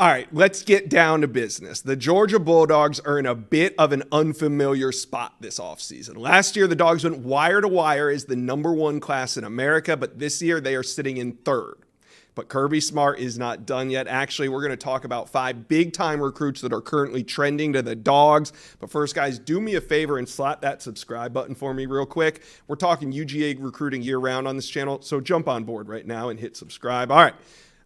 All right, let's get down to business. The Georgia Bulldogs are in a bit of an unfamiliar spot this offseason. Last year, the Dogs went wire to wire as the #1 class in America, but this year they are sitting in third. But Kirby Smart is not done yet. Actually, we're going to talk about 5 big-time recruits that are currently trending to the Dogs. But first, guys, do me a favor and slap that subscribe button for me real quick. We're talking UGA recruiting year-round on this channel, so jump on board right now and hit subscribe. All right.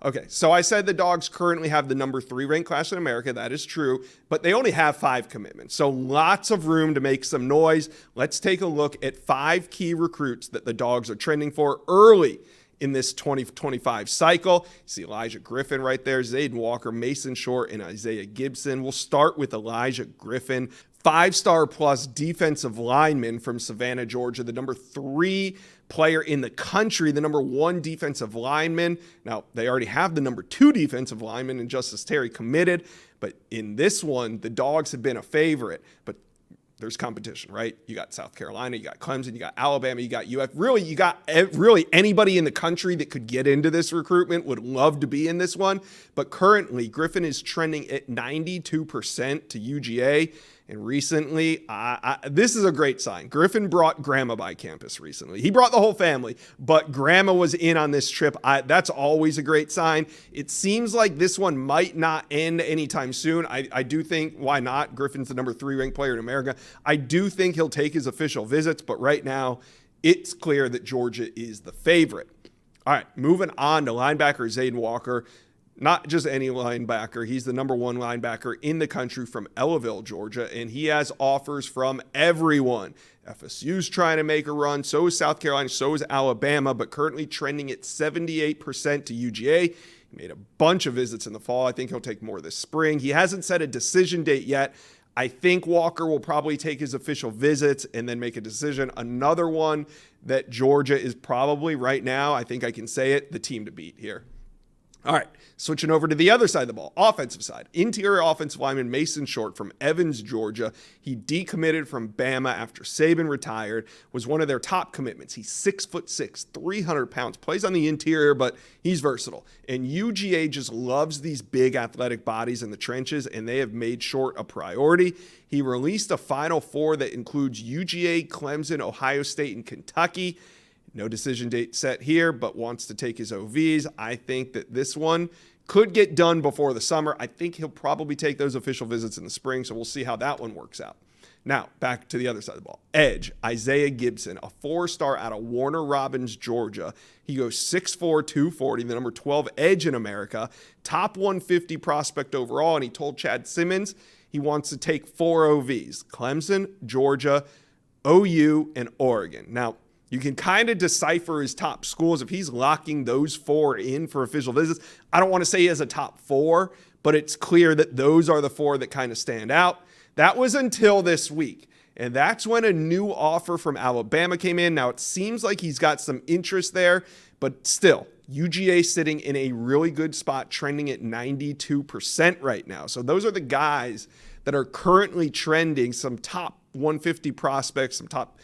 Okay, so I said the Dogs currently have the #3 ranked class in America. That is true, but they only have 5 commitments, so lots of room to make some noise. Let's take a look at 5 key recruits that the Dogs are trending for early in this 2025 cycle. You see Elijah Griffin right there, Zayden Walker, Mason Short, and Isaiah Gibson. We'll start with Elijah Griffin, 5-star plus defensive lineman from Savannah, Georgia, the #3 player in the country, the #1 defensive lineman. Now, they already have the #2 defensive lineman in Justice Terry committed, but in this one, the Dogs have been a favorite, but there's competition, right? You got South Carolina, you got Clemson, you got Alabama, you got UF. Really, you got anybody in the country that could get into this recruitment would love to be in this one. But currently, Griffin is trending at 92% to UGA. And recently, this is a great sign. Griffin brought grandma by campus recently. He brought the whole family, but grandma was in on this trip. That's always a great sign. It seems like this one might not end anytime soon. I do think, why not? Griffin's the #3 ranked player in America. I do think he'll take his official visits, but right now, it's clear that Georgia is the favorite. All right, moving on to linebacker Zayden Walker. Not just any linebacker. He's the #1 linebacker in the country from Ellaville, Georgia, and he has offers from everyone. FSU's trying to make a run. So is South Carolina. So is Alabama, but currently trending at 78% to UGA. He made a bunch of visits in the fall. I think he'll take more this spring. He hasn't set a decision date yet. I think Walker will probably take his official visits and then make a decision. Another one that Georgia is probably right now, I think I can say it, the team to beat here. All right, switching over to the other side of the ball, offensive side. Interior offensive lineman Mason Short from Evans, Georgia. He decommitted from Bama after Saban retired, was one of their top commitments. He's 6'6", 300 pounds, plays on the interior, but he's versatile. And UGA just loves these big athletic bodies in the trenches, and they have made Short a priority. He released a Final Four that includes UGA, Clemson, Ohio State, and Kentucky. No decision date set here, but wants to take his OVs. I think that this one could get done before the summer. I think he'll probably take those official visits in the spring, so we'll see how that one works out. Now, back to the other side of the ball. Edge, Isaiah Gibson, a 4-star out of Warner Robins, Georgia. He goes 6'4", 240, the #12 edge in America, top 150 prospect overall, and he told Chad Simmons he wants to take 4 OVs, Clemson, Georgia, OU, and Oregon. Now, you can kind of decipher his top schools if he's locking those 4 in for official visits. I don't want to say he has a top 4, but it's clear that those are the 4 that kind of stand out. That was until this week, and that's when a new offer from Alabama came in. Now, it seems like he's got some interest there, but still, UGA sitting in a really good spot, trending at 92% right now. So those are the guys that are currently trending, some top 150 prospects, some top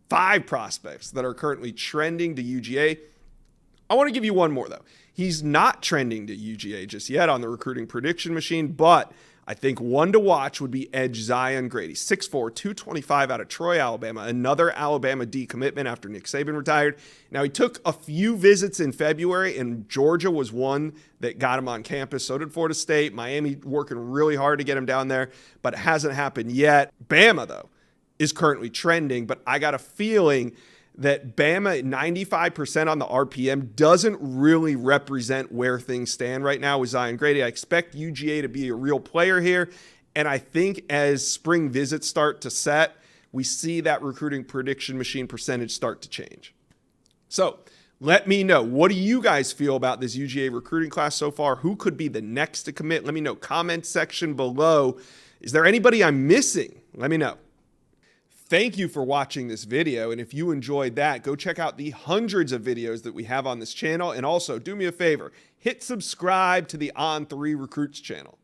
5 prospects that are currently trending to UGA. I want to give you one more, though. He's not trending to UGA just yet on the recruiting prediction machine, but I think one to watch would be edge Zion Grady, 6'4", 225 out of Troy, Alabama, another Alabama decommitment after Nick Saban retired. Now, he took a few visits in February, and Georgia was one that got him on campus. So did Florida State. Miami working really hard to get him down there, but it hasn't happened yet. Bama, though, is currently trending, but I got a feeling that Bama at 95% on the RPM doesn't really represent where things stand right now with Zion Grady. I expect UGA to be a real player here, and I think as spring visits start to set, we see that recruiting prediction machine percentage start to change. So let me know, what do you guys feel about this UGA recruiting class so far? Who could be the next to commit? Let me know. Comment section below. Is there anybody I'm missing? Let me know. Thank you for watching this video, and if you enjoyed that, go check out the hundreds of videos that we have on this channel, and also do me a favor, hit subscribe to the On3 Recruits channel.